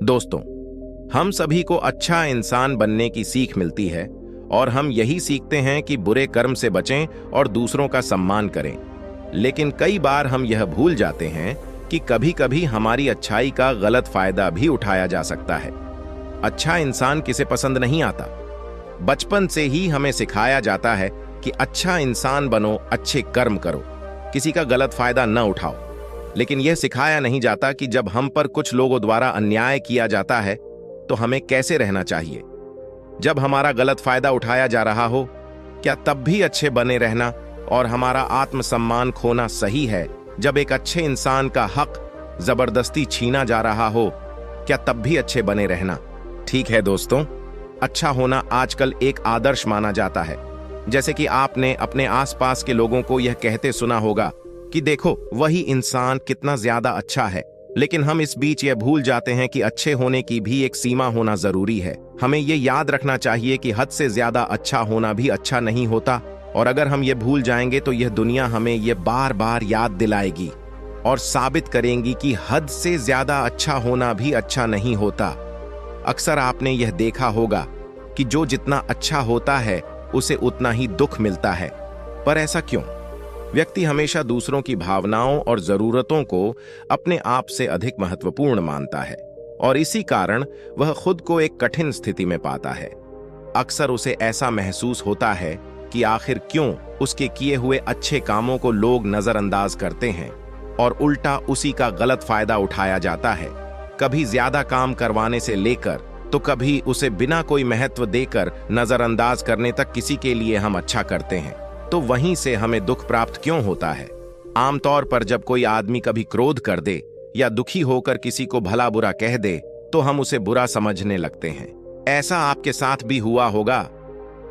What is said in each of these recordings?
दोस्तों, हम सभी को अच्छा इंसान बनने की सीख मिलती है और हम यही सीखते हैं कि बुरे कर्म से बचें और दूसरों का सम्मान करें। लेकिन कई बार हम यह भूल जाते हैं कि कभी-कभी हमारी अच्छाई का गलत फायदा भी उठाया जा सकता है। अच्छा इंसान किसे पसंद नहीं आता। बचपन से ही हमें सिखाया जाता है कि अच्छा इंसान बनो, अच्छे कर्म करो, किसी का गलत फायदा न उठाओ। लेकिन यह सिखाया नहीं जाता कि जब हम पर कुछ लोगों द्वारा अन्याय किया जाता है तो हमें कैसे रहना चाहिए। जब हमारा गलत फायदा उठाया जा रहा हो, क्या तब भी अच्छे बने रहना और हमारा आत्मसम्मान खोना सही है? जब एक अच्छे इंसान का हक जबरदस्ती छीना जा रहा हो, क्या तब भी अच्छे बने रहना ठीक है? दोस्तों, अच्छा होना आजकल एक आदर्श माना जाता है। जैसे कि आपने अपने आसपास के लोगों को यह कहते सुना होगा कि देखो वही इंसान कितना ज्यादा अच्छा है। लेकिन हम इस बीच यह भूल जाते हैं कि अच्छे होने की भी एक सीमा होना जरूरी है। हमें यह याद रखना चाहिए कि हद से ज्यादा अच्छा होना भी अच्छा नहीं होता, और अगर हम ये भूल जाएंगे तो यह दुनिया हमें यह बार बार याद दिलाएगी और साबित करेंगी कि हद से ज्यादा अच्छा होना भी अच्छा नहीं होता। अक्सर आपने यह देखा होगा कि जो जितना अच्छा होता है उसे उतना ही दुख मिलता है। पर ऐसा क्यों? व्यक्ति हमेशा दूसरों की भावनाओं और जरूरतों को अपने आप से अधिक महत्वपूर्ण मानता है और इसी कारण वह खुद को एक कठिन स्थिति में पाता है। अक्सर उसे ऐसा महसूस होता है कि आखिर क्यों उसके किए हुए अच्छे कामों को लोग नजरअंदाज करते हैं और उल्टा उसी का गलत फायदा उठाया जाता है। कभी ज्यादा काम करवाने से लेकर तो कभी उसे बिना कोई महत्व देकर नजरअंदाज करने तक किसी के लिए हम अच्छा करते हैं, तो वहीं से हमें दुख प्राप्त क्यों होता है? आमतौर पर जब कोई आदमी कभी क्रोध कर दे या दुखी होकर किसी को भला बुरा कह दे तो हम उसे बुरा समझने लगते हैं। ऐसा आपके साथ भी हुआ होगा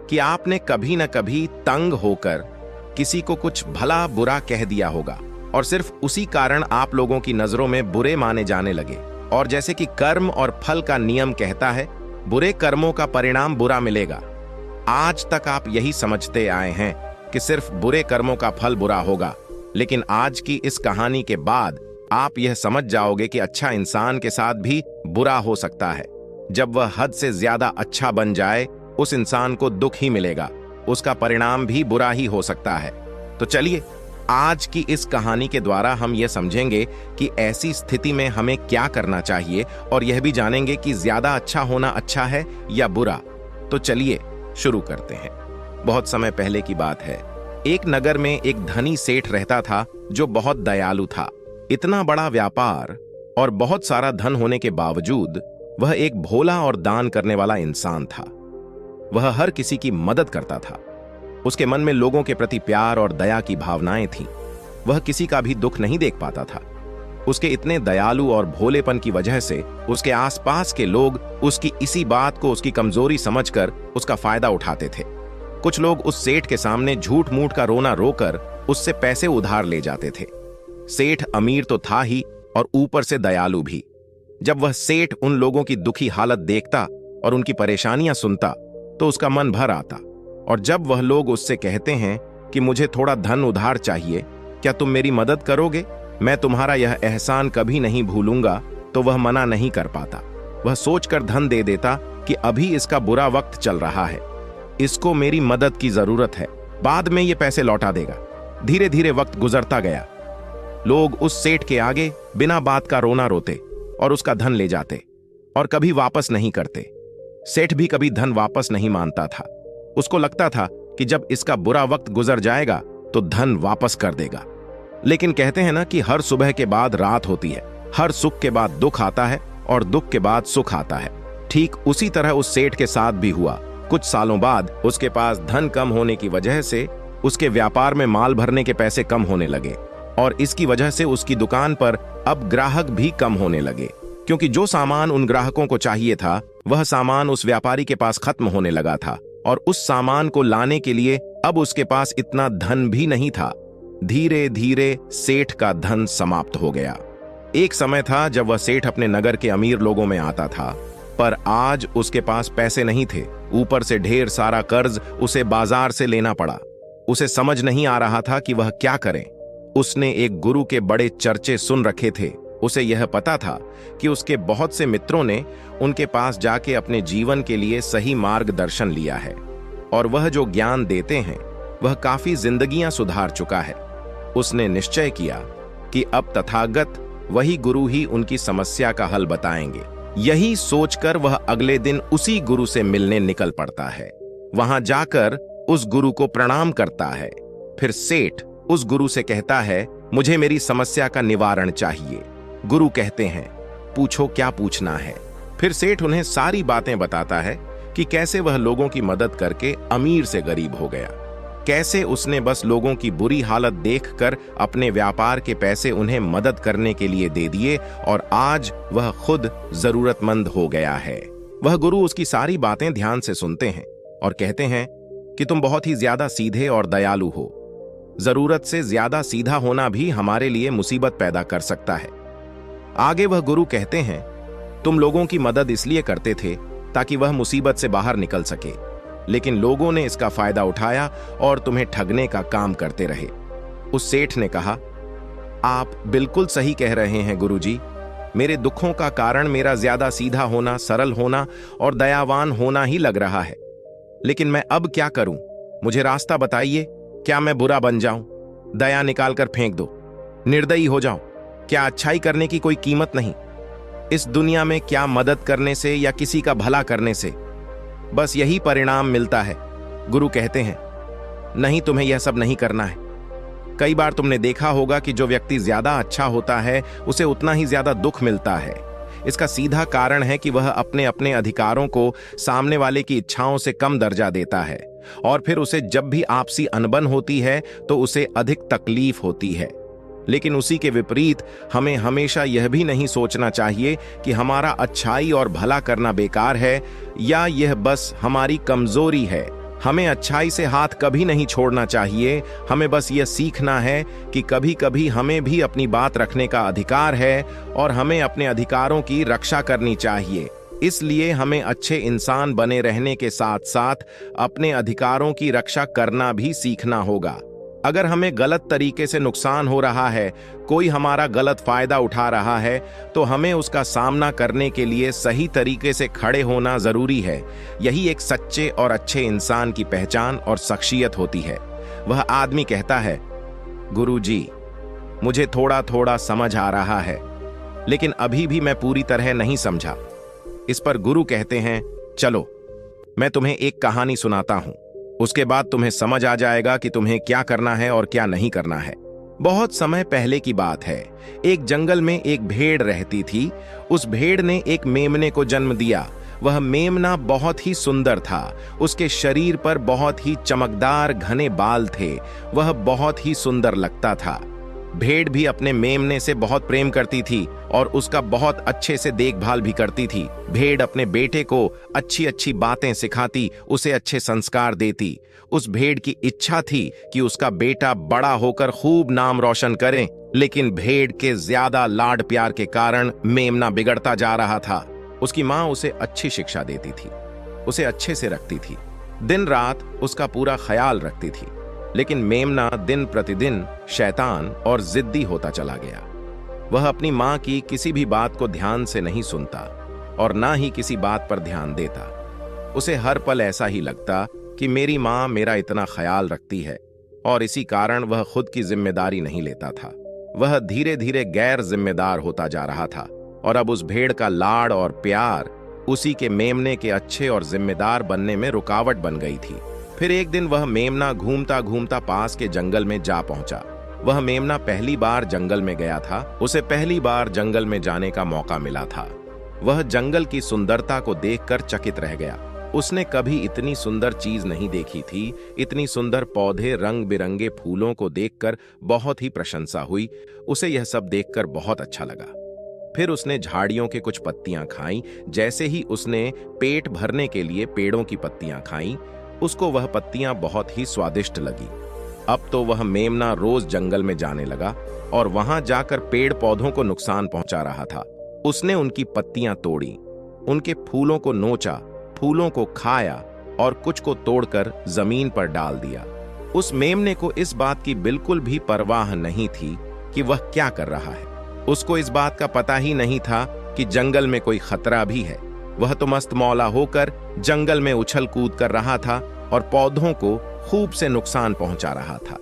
कि आपने कभी न कभी तंग होकर किसी को कुछ भला बुरा कह दिया होगा और सिर्फ उसी कारण आप लोगों की नजरों में बुरे माने जाने लगे। और जैसे कि कर्म और फल का नियम कहता है, बुरे कर्मों का परिणाम बुरा मिलेगा। आज तक आप यही समझते आए हैं कि सिर्फ बुरे कर्मों का फल बुरा होगा, लेकिन आज की इस कहानी के बाद आप यह समझ जाओगे कि अच्छा इंसान के साथ भी बुरा हो सकता है। जब वह हद से ज्यादा अच्छा बन जाए, उस इंसान को दुख ही मिलेगा, उसका परिणाम भी बुरा ही हो सकता है। तो चलिए, आज की इस कहानी के द्वारा हम यह समझेंगे कि ऐसी स्थिति में हमें क्या करना चाहिए और यह भी जानेंगे कि ज्यादा अच्छा होना अच्छा है या बुरा। तो चलिए शुरू करते हैं। बहुत समय पहले की बात है। एक नगर में एक धनी सेठ रहता था जो बहुत दयालु था। इतना बड़ा व्यापार और बहुत सारा धन होने के बावजूद वह एक भोला और दान करने वाला इंसान था। वह हर किसी की मदद करता था। उसके मन में लोगों के प्रति प्यार और दया की भावनाएं थीं। वह किसी का भी दुख नहीं देख पाता था। उसके इतने दयालु और भोलेपन की वजह से उसके आसपास के लोग उसकी इसी बात को उसकी कमजोरी समझकर उसका फायदा उठाते थे। कुछ लोग उस सेठ के सामने झूठ मूठ का रोना रोकर उससे पैसे उधार ले जाते थे। सेठ अमीर तो था ही और ऊपर से दयालु भी। जब वह सेठ उन लोगों की दुखी हालत देखता और उनकी परेशानियां सुनता तो उसका मन भर आता। और जब वह लोग उससे कहते हैं कि मुझे थोड़ा धन उधार चाहिए, क्या तुम मेरी मदद करोगे? मैं तुम्हारा यह एहसान कभी नहीं भूलूंगा, तो वह मना नहीं कर पाता। वह सोचकर धन दे देता कि अभी इसका बुरा वक्त चल रहा है, इसको मेरी मदद की जरूरत है, बाद में ये पैसे लौटा देगा। धीरे धीरे वक्त गुजरता गया। लोग उस सेठ के आगे बिना बात का रोना रोते और उसका धन ले जाते और कभी वापस नहीं करते। सेठ भी कभी धन वापस नहीं मानता था। उसको लगता था कि जब इसका बुरा वक्त गुजर जाएगा तो धन वापस कर देगा। लेकिन कहते हैं ना कि हर सुबह के बाद रात होती है, हर सुख के बाद दुख आता है और दुख के बाद सुख आता है। ठीक उसी तरह उस सेठ के साथ भी हुआ। कुछ सालों बाद उसके पास धन कम होने की वजह से उसके व्यापार में माल भरने के पैसे कम होने लगे और इसकी वजह से उसकी दुकान पर अब ग्राहक भी कम होने लगे, क्योंकि जो सामान उन ग्राहकों को चाहिए था वह सामान उस व्यापारी के पास खत्म होने लगा था और उस सामान को लाने के लिए अब उसके पास इतना धन भी नहीं था। धीरे धीरे सेठ का धन समाप्त हो गया। एक समय था जब वह सेठ अपने नगर के अमीर लोगों में आता था, पर आज उसके पास पैसे नहीं थे। ऊपर से ढेर सारा कर्ज उसे बाजार से लेना पड़ा। उसे समझ नहीं आ रहा था कि वह क्या करे। उसने एक गुरु के बड़े चर्चे सुन रखे थे उसे यह पता था कि उसके बहुत से मित्रों ने उनके पास जाके अपने जीवन के लिए सही मार्गदर्शन लिया है और वह जो ज्ञान देते हैं वह काफी जिंदगियां सुधार चुका है। उसने निश्चय किया कि अब तथागत वही गुरु ही उनकी समस्या का हल बताएंगे। यही सोचकर वह अगले दिन उसी गुरु से मिलने निकल पड़ता है। वहां जाकर उस गुरु को प्रणाम करता है। फिर सेठ उस गुरु से कहता है, मुझे मेरी समस्या का निवारण चाहिए। गुरु कहते हैं, पूछो क्या पूछना है। फिर सेठ उन्हें सारी बातें बताता है कि कैसे वह लोगों की मदद करके अमीर से गरीब हो गया, कैसे उसने बस लोगों की बुरी हालत देखकर अपने व्यापार के पैसे उन्हें मदद करने के लिए दे दिए और आज वह खुद जरूरतमंद हो गया है। वह गुरु उसकी सारी बातें ध्यान से सुनते हैं और कहते हैं कि तुम बहुत ही ज्यादा सीधे और दयालु हो। जरूरत से ज्यादा सीधा होना भी हमारे लिए मुसीबत पैदा कर सकता है। आगे वह गुरु कहते हैं, तुम लोगों की मदद इसलिए करते थे ताकि वह मुसीबत से बाहर निकल सके, लेकिन लोगों ने इसका फायदा उठाया और तुम्हें ठगने का काम करते रहे। उस सेठ ने कहा, आप बिल्कुल सही कह रहे हैं गुरुजी। मेरे दुखों का कारण मेरा ज्यादा सीधा होना, सरल होना और दयावान होना ही लग रहा है। लेकिन मैं अब क्या करूं? मुझे रास्ता बताइए। क्या मैं बुरा बन जाऊं? दया निकाल कर फेंक दो? निर्दयी हो जाऊं? क्या अच्छाई करने की कोई कीमत नहीं? इस दुनिया में क्या मदद करने से या किसी का भला करने से बस यही परिणाम मिलता है? गुरु कहते हैं, नहीं, तुम्हें यह सब नहीं करना है। कई बार तुमने देखा होगा कि जो व्यक्ति ज्यादा अच्छा होता है उसे उतना ही ज्यादा दुख मिलता है। इसका सीधा कारण है कि वह अपने अपने अधिकारों को सामने वाले की इच्छाओं से कम दर्जा देता है और फिर उसे जब भी आपसी अनबन होती है तो उसे अधिक तकलीफ होती है। लेकिन उसी के विपरीत हमें हमेशा यह भी नहीं सोचना चाहिए कि हमारा अच्छाई और भला करना बेकार है या यह बस हमारी कमजोरी है। हमें अच्छाई से हाथ कभी नहीं छोड़ना चाहिए। हमें बस यह सीखना है कि कभी कभी हमें भी अपनी बात रखने का अधिकार है और हमें अपने अधिकारों की रक्षा करनी चाहिए। इसलिए हमें अच्छे इंसान बने रहने के साथ साथ अपने अधिकारों की रक्षा करना भी सीखना होगा। अगर हमें गलत तरीके से नुकसान हो रहा है, कोई हमारा गलत फायदा उठा रहा है, तो हमें उसका सामना करने के लिए सही तरीके से खड़े होना जरूरी है। यही एक सच्चे और अच्छे इंसान की पहचान और शख्सियत होती है। वह आदमी कहता है, गुरुजी, मुझे थोड़ा थोड़ा समझ आ रहा है, लेकिन अभी भी मैं पूरी तरह नहीं समझा। इस पर गुरु कहते हैं, चलो मैं तुम्हें एक कहानी सुनाता हूं, उसके बाद तुम्हें समझ आ जाएगा कि तुम्हें क्या करना है और क्या नहीं करना है। बहुत समय पहले की बात है। एक जंगल में एक भेड़ रहती थी। उस भेड़ ने एक मेमने को जन्म दिया। वह मेमना बहुत ही सुंदर था। उसके शरीर पर बहुत ही चमकदार घने बाल थे। वह बहुत ही सुंदर लगता था। भेड़ भी अपने मेमने से बहुत प्रेम करती थी और उसका बहुत अच्छे से देखभाल भी करती थी। भेड़ अपने बेटे को अच्छी अच्छी बातें सिखाती, उसे अच्छे संस्कार देती। उस भेड़ की इच्छा थी कि उसका बेटा बड़ा होकर खूब नाम रोशन करे, लेकिन भेड़ के ज्यादा लाड प्यार के कारण मेमना बिगड़ता जा रहा था। उसकी माँ उसे अच्छी शिक्षा देती थी, उसे अच्छे से रखती थी, दिन रात उसका पूरा ख्याल रखती थी। लेकिन मेमना दिन प्रतिदिन शैतान और जिद्दी होता चला गया। वह अपनी माँ की किसी भी बात को ध्यान से नहीं सुनता और ना ही किसी बात पर ध्यान देता। उसे हर पल ऐसा ही लगता कि मेरी माँ मेरा इतना ख्याल रखती है, और इसी कारण वह खुद की जिम्मेदारी नहीं लेता था। वह धीरे धीरे गैर जिम्मेदार होता जा रहा था और अब उस भेड़ का लाड़ और प्यार उसी के मेमने के अच्छे और जिम्मेदार बनने में रुकावट बन गई थी। फिर एक दिन वह मेमना घूमता घूमता पास के जंगल में जा पहुंचा। वह मेमना पहली बार जंगल में गया था। उसे पहली बार जंगल में जाने का मौका मिला था। वह जंगल की सुंदरता को देखकर चकित रह गया। उसने कभी इतनी सुंदर चीज नहीं देखी थी। इतनी सुंदर पौधे, रंग बिरंगे फूलों को देखकर बहुत ही प्रशंसा हुई। उसे यह सब देखकर बहुत अच्छा लगा। फिर उसने झाड़ियों के कुछ पत्तियां खाईं। जैसे ही उसने पेट भरने के लिए पेड़ों की पत्तियां खाईं, उसको वह पत्तियां बहुत ही स्वादिष्ट लगी। अब तो वह मेमना रोज जंगल में जाने लगा और वहां जाकर पेड़ पौधों को नुकसान पहुंचा रहा था। उसने उनकी पत्तियां तोड़ी, उनके फूलों को नोचा, फूलों को खाया और कुछ को तोड़कर जमीन पर डाल दिया। उस मेमने को इस बात की बिल्कुल भी परवाह नहीं थी कि वह क्या कर रहा है। उसको इस बात का पता ही नहीं था कि जंगल में कोई खतरा भी है। वह तो मस्त मौला होकर जंगल में उछल कूद कर रहा था और पौधों को खूब से नुकसान पहुंचा रहा था।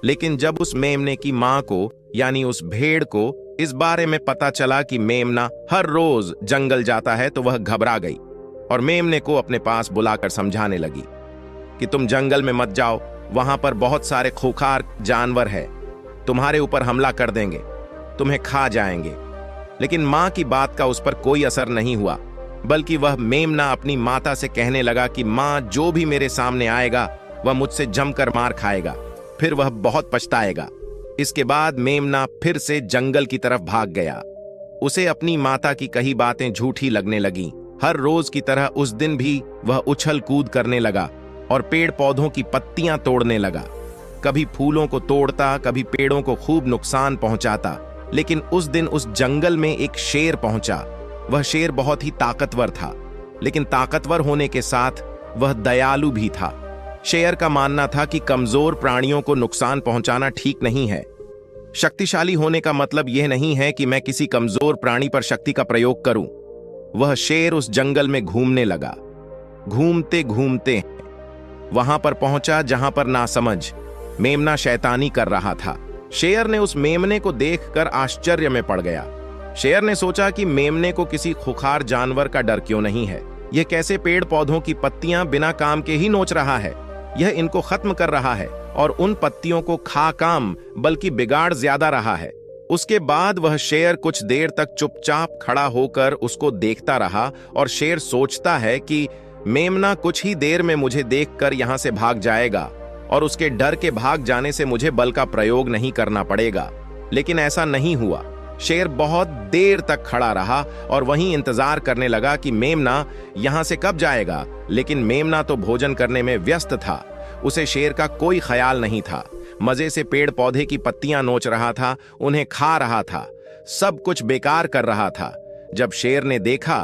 लेकिन जब उस मेमने की मां को, यानी उस भेड़ को, इस बारे में पता चला कि मेमना हर रोज जंगल जाता है, तो वह घबरा गई और मेमने को अपने पास बुलाकर समझाने लगी कि तुम जंगल में मत जाओ, वहां पर बहुत सारे खूंखार जानवर हैं, तुम्हारे ऊपर हमला कर देंगे, तुम्हें खा जाएंगे। लेकिन मां की बात का उस पर कोई असर नहीं हुआ, बल्कि वह मेमना अपनी माता से कहने लगा कि मां, जो भी मेरे सामने आएगा वह मुझसे जमकर मार खाएगा, फिर वह बहुत पछताएगा। इसके बाद मेमना फिर से जंगल की तरफ भाग गया। उसे अपनी माता की कही बातें झूठी लगने लगीं। हर रोज की तरह उस दिन भी वह उछल कूद करने लगा और पेड़ पौधों की पत्तियां तोड़ने लगा। कभी फूलों को तोड़ता, कभी पेड़ों को खूब नुकसान पहुंचाता। लेकिन उस दिन उस जंगल में एक शेर पहुंचा। वह शेर बहुत ही ताकतवर था, लेकिन ताकतवर होने के साथ वह दयालु भी था। शेर का मानना था कि कमजोर प्राणियों को नुकसान पहुंचाना ठीक नहीं है। शक्तिशाली होने का मतलब यह नहीं है कि मैं किसी कमजोर प्राणी पर शक्ति का प्रयोग करूं। वह शेर उस जंगल में घूमने लगा। घूमते घूमते वहां पर पहुंचा जहां पर नासमझ मेमना शैतानी कर रहा था। शेर ने उस मेमने को देखकर आश्चर्य में पड़ गया। शेर ने सोचा कि मेमने को किसी खुखार जानवर का डर क्यों नहीं है। यह कैसे पेड़ पौधों की पत्तियां बिना काम के ही नोच रहा है। यह इनको खत्म कर रहा है और उन पत्तियों को खा काम बल्कि बिगाड़ ज्यादा रहा है। उसके बाद वह शेर कुछ देर तक चुपचाप खड़ा होकर उसको देखता रहा और शेर सोचता है कि मेमना कुछ ही देर में मुझे देखकर यहां से भाग जाएगा और उसके डर के भाग जाने से मुझे बल का प्रयोग नहीं करना पड़ेगा। लेकिन ऐसा नहीं हुआ। शेर बहुत देर तक खड़ा रहा और वहीं इंतजार करने लगा कि मेमना यहां से कब जाएगा। लेकिन मेमना तो भोजन करने में व्यस्त था। उसे शेर का कोई ख्याल नहीं था। मजे से पेड़ पौधे की पत्तियां नोच रहा था, उन्हें खा रहा था, सब कुछ बेकार कर रहा था। जब शेर ने देखा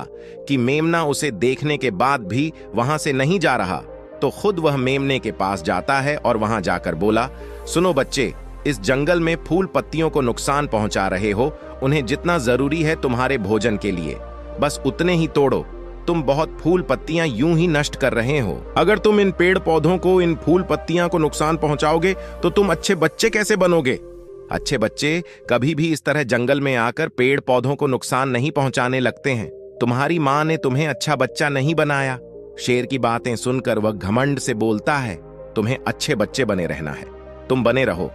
कि मेमना उसे देखने के बाद भी वहां से नहीं जा रहा, तो खुद वह मेमने के पास जाता है और वहां जाकर बोला, सुनो बच्चे, इस जंगल में फूल पत्तियों को नुकसान पहुंचा रहे हो। उन्हें जितना जरूरी है तुम्हारे भोजन के लिए, बस उतने ही तोड़ो। तुम बहुत फूल पत्तियां यूं ही नष्ट कर रहे हो। अगर तुम इन पेड़ पौधों को, इन फूल पत्तियां को नुकसान पहुंचाओगे तो तुम अच्छे बच्चे कैसे बनोगे? अच्छे बच्चे कभी भी इस तरह जंगल में आकर पेड़ पौधों को नुकसान नहीं पहुंचाने लगते हैं। तुम्हारी मां ने तुम्हें अच्छा बच्चा नहीं बनाया। शेर की बातें सुनकर वह घमंड से बोलता है, तुम्हें अच्छे बच्चे बने रहना है, तुम बने रहो।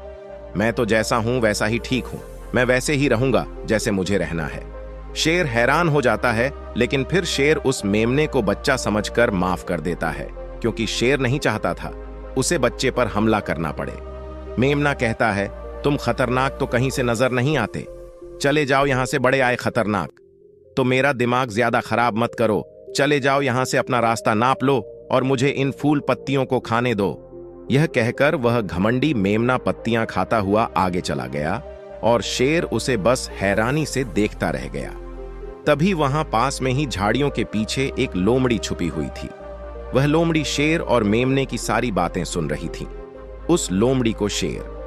मैं तो जैसा हूं वैसा ही ठीक हूं, मैं वैसे ही रहूंगा जैसे मुझे रहना है। शेर हैरान हो जाता है, लेकिन फिर शेर उस मेमने को बच्चा समझकर माफ कर देता है, क्योंकि शेर नहीं चाहता था उसे बच्चे पर हमला करना पड़े। मेमना कहता है, तुम खतरनाक तो कहीं से नजर नहीं आते, चले जाओ यहां से, बड़े आए खतरनाक। तो मेरा दिमाग ज्यादा खराब मत करो, चले जाओ यहां से, अपना रास्ता नाप लो और मुझे इन फूल पत्तियों को खाने दो। यह कहकर वह घमंडी मेमना पत्तियां खाता हुआ आगे चला गया और शेर उसे बस हैरानी से देखता रह गया। तभी वहां पास में ही झाड़ियों के पीछे एक लोमड़ी छुपी हुई थी। वह लोमड़ी शेर और मेमने की सारी बातें सुन रही थी। उस लोमड़ी को शेर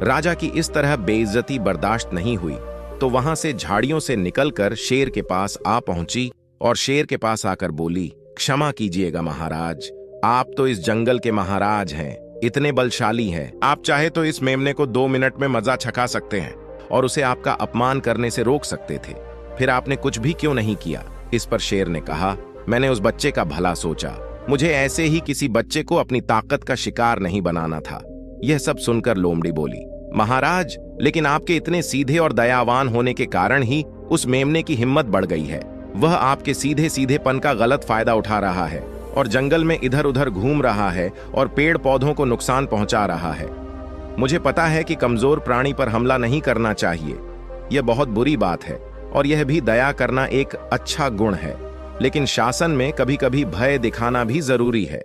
राजा की इस तरह बेइज्जती बर्दाश्त नहीं हुई, तो वहां से झाड़ियों से निकलकर शेर के पास आ पहुंची और शेर के पास आकर बोली, क्षमा कीजिएगा महाराज, आप तो इस जंगल के महाराज हैं, इतने बलशाली हैं, आप चाहे तो इस मेमने को 2 मिनट में मजा छका सकते हैं और उसे आपका अपमान करने से रोक सकते थे, फिर आपने कुछ भी क्यों नहीं किया? इस पर शेर ने कहा, मैंने उस बच्चे का भला सोचा, मुझे ऐसे ही किसी बच्चे को अपनी ताकत का शिकार नहीं बनाना था। यह सब सुनकर लोमड़ी बोली, महाराज, लेकिन आपके इतने सीधे और दयावान होने के कारण ही उस मेमने की हिम्मत बढ़ गई है। वह आपके सीधे सीधेपन का गलत फायदा उठा रहा है और जंगल में इधर उधर घूम रहा है और पेड़ पौधों को नुकसान पहुंचा रहा है। मुझे पता है कि कमजोर प्राणी पर हमला नहीं करना चाहिए, यह बहुत बुरी बात है और यह भी दया करना एक अच्छा गुण है, लेकिन शासन में कभी कभी भय दिखाना भी जरूरी है।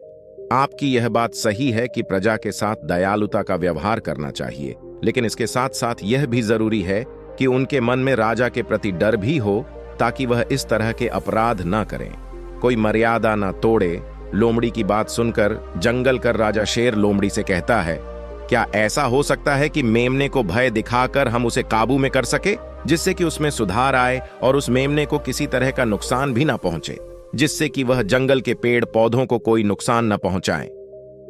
आपकी यह बात सही है कि प्रजा के साथ दयालुता का व्यवहार करना चाहिए, लेकिन इसके साथ साथ यह भी जरूरी है कि उनके मन में राजा के प्रति डर भी हो, ताकि वह इस तरह के अपराध न करें, कोई मर्यादा न तोड़े। लोमड़ी की बात सुनकर जंगल कर राजा शेर लोमड़ी से कहता है, क्या ऐसा हो सकता है कि मेमने को भय दिखाकर हम उसे काबू में कर सके? जिससे कि उसमें सुधार आए और उस मेमने को किसी तरह का नुकसान भी ना पहुंचे, जिससे कि वह जंगल के पेड़ पौधों को कोई नुकसान न पहुंचाए।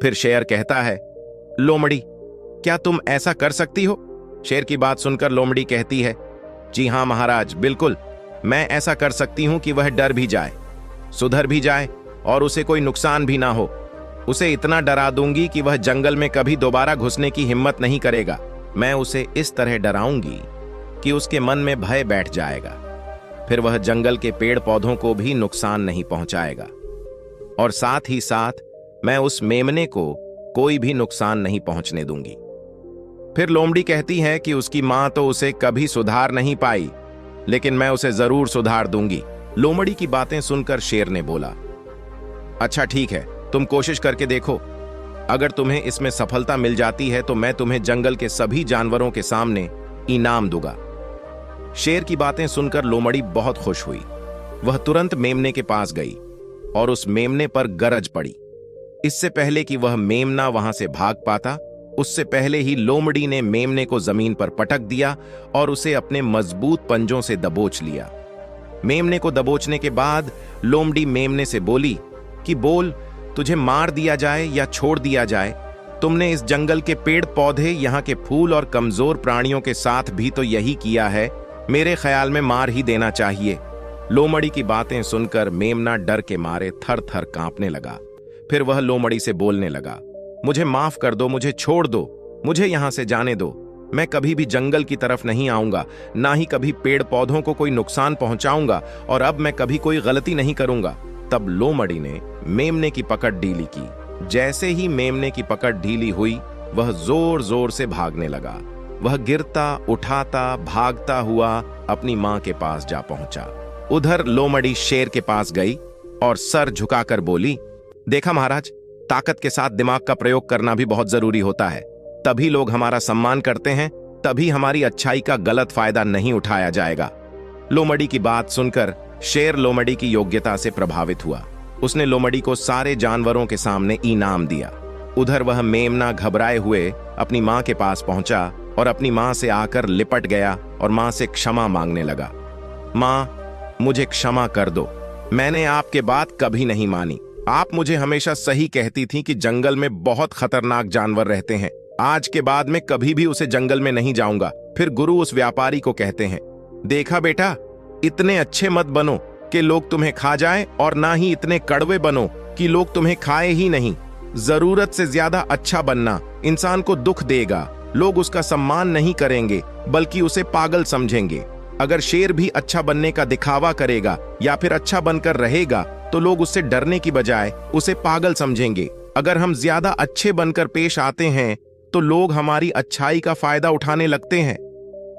फिर शेर कहता है, लोमड़ी, क्या तुम ऐसा कर सकती हो? शेर की बात सुनकर लोमड़ी कहती है, जी हाँ महाराज, बिल्कुल, मैं ऐसा कर सकती हूं कि वह डर भी जाए, सुधर भी जाए और उसे कोई नुकसान भी ना हो। उसे इतना डरा दूंगी कि वह जंगल में कभी दोबारा घुसने की हिम्मत नहीं करेगा। मैं उसे इस तरह डराऊंगी कि उसके मन में भय बैठ जाएगा। फिर वह जंगल के पेड़ पौधों को भी नुकसान नहीं पहुंचाएगा और साथ ही साथ मैं उस मेमने को कोई भी नुकसान नहीं पहुंचने दूंगी। फिर लोमड़ी कहती है कि उसकी मां तो उसे कभी सुधार नहीं पाई, लेकिन मैं उसे जरूर सुधार दूंगी। लोमड़ी की बातें सुनकर शेर ने बोला, अच्छा ठीक है, तुम कोशिश करके देखो। अगर तुम्हें इसमें सफलता मिल जाती है तो मैं तुम्हें जंगल के सभी जानवरों के सामने इनाम दूंगा। शेर की बातें सुनकर लोमड़ी बहुत खुश हुई। वह तुरंत मेमने के पास गई और उस मेमने पर गरज पड़ी। इससे पहले कि वह मेमना वहां से भाग पाता, उससे पहले ही लोमड़ी ने मेमने को जमीन पर पटक दिया और उसे अपने मजबूत पंजों से दबोच लिया। मेमने को दबोचने के बाद लोमड़ी मेमने से बोली कि बोल, तुझे मार दिया जाए या छोड़ दिया जाए? तुमने इस जंगल के पेड़ पौधे, यहाँ के फूल और कमजोर प्राणियों के साथ भी तो यही किया है। मेरे ख्याल में मार ही देना चाहिए। लोमड़ी की बातें सुनकर मेमना डर के मारे थर थर कांपने लगा। फिर वह लोमड़ी से बोलने लगा, मुझे माफ कर दो, मुझे छोड़ दो, मुझे यहां से जाने दो। मैं कभी भी जंगल की तरफ नहीं आऊंगा, ना ही कभी पेड़ पौधों को कोई नुकसान पहुंचाऊंगा, और अब मैं कभी कोई गलती नहीं करूंगा। तब लोमड़ी ने मेमने की पकड़ ढीली की। जैसे ही मेमने की पकड़ ढीली हुई, वह जोर जोर से भागने लगा। वह गिरता उठाता भागता हुआ अपनी मां के पास जा पहुंचा। उधर लोमड़ी शेर के पास गई और सर झुकाकर बोली, देखा महाराज, ताकत के साथ दिमाग का प्रयोग करना भी बहुत जरूरी होता है। तभी लोग हमारा सम्मान करते हैं, तभी हमारी अच्छाई का गलत फायदा नहीं उठाया जाएगा। लोमड़ी की बात सुनकर शेर लोमड़ी की योग्यता से प्रभावित हुआ। उसने लोमड़ी को सारे जानवरों के सामने इनाम दिया। उधर वह मेमना घबराए हुए अपनी मां के पास पहुंचा और अपनी मां से आकर लिपट गया और मां से क्षमा मांगने लगा। मां, मुझे क्षमा कर दो, मैंने आपके बात कभी नहीं मानी। आप मुझे हमेशा सही कहती थी कि जंगल में बहुत खतरनाक जानवर रहते हैं। आज के बाद मैं कभी भी उसे जंगल में नहीं जाऊंगा। फिर गुरु उस व्यापारी को कहते हैं, देखा बेटा, इतने अच्छे मत बनो कि लोग तुम्हें खा जाएं, और ना ही इतने कड़वे बनो कि लोग तुम्हें खाए ही नहीं। जरूरत से ज्यादा अच्छा बनना इंसान को दुख देगा। लोग उसका सम्मान नहीं करेंगे, बल्कि उसे पागल समझेंगे। अगर शेर भी अच्छा बनने का दिखावा करेगा या फिर अच्छा बनकर रहेगा, तो लोग उससे डरने की बजाय उसे पागल समझेंगे। अगर हम ज्यादा अच्छे बनकर पेश आते हैं, तो लोग हमारी अच्छाई का फायदा उठाने लगते हैं।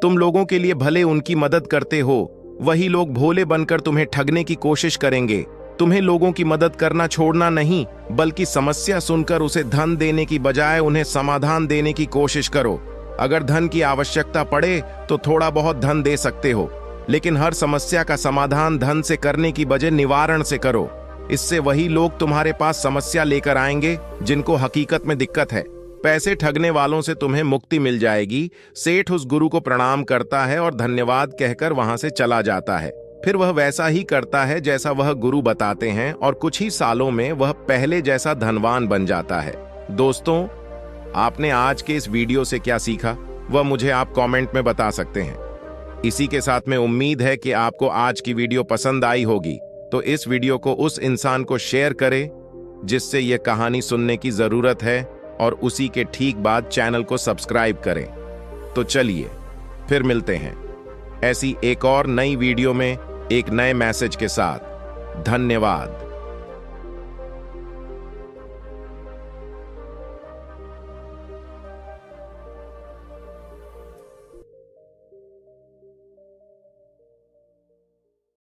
तुम लोगों के लिए भले उनकी मदद करते हो, वही लोग भोले बनकर तुम्हें ठगने की कोशिश करेंगे। तुम्हें लोगों की मदद करना छोड़ना नहीं, बल्कि समस्या सुनकर उसे धन देने की बजाय उन्हें समाधान देने की कोशिश करो। अगर धन की आवश्यकता पड़े तो थोड़ा बहुत धन दे सकते हो, लेकिन हर समस्या का समाधान धन से करने की बजाय निवारण से करो। इससे वही लोग तुम्हारे पास समस्या लेकर आएंगे जिनको हकीकत में दिक्कत है। पैसे ठगने वालों से तुम्हें मुक्ति मिल जाएगी। सेठ उस गुरु को प्रणाम करता है और धन्यवाद कहकर वहां से चला जाता है। फिर वह वैसा ही करता है जैसा वह गुरु बताते हैं, और कुछ ही सालों में वह पहले जैसा धनवान बन जाता है। दोस्तों, आपने आज के इस वीडियो से क्या सीखा, वह मुझे आप कमेंट में बता सकते हैं। इसी के साथ में उम्मीद है कि आपको आज की वीडियो पसंद आई होगी, तो इस वीडियो को उस इंसान को शेयर करें जिससे यह कहानी सुनने की जरूरत है, और उसी के ठीक बाद चैनल को सब्सक्राइब करें। तो चलिए फिर मिलते हैं ऐसी एक और नई वीडियो में एक नए मैसेज के साथ। धन्यवाद।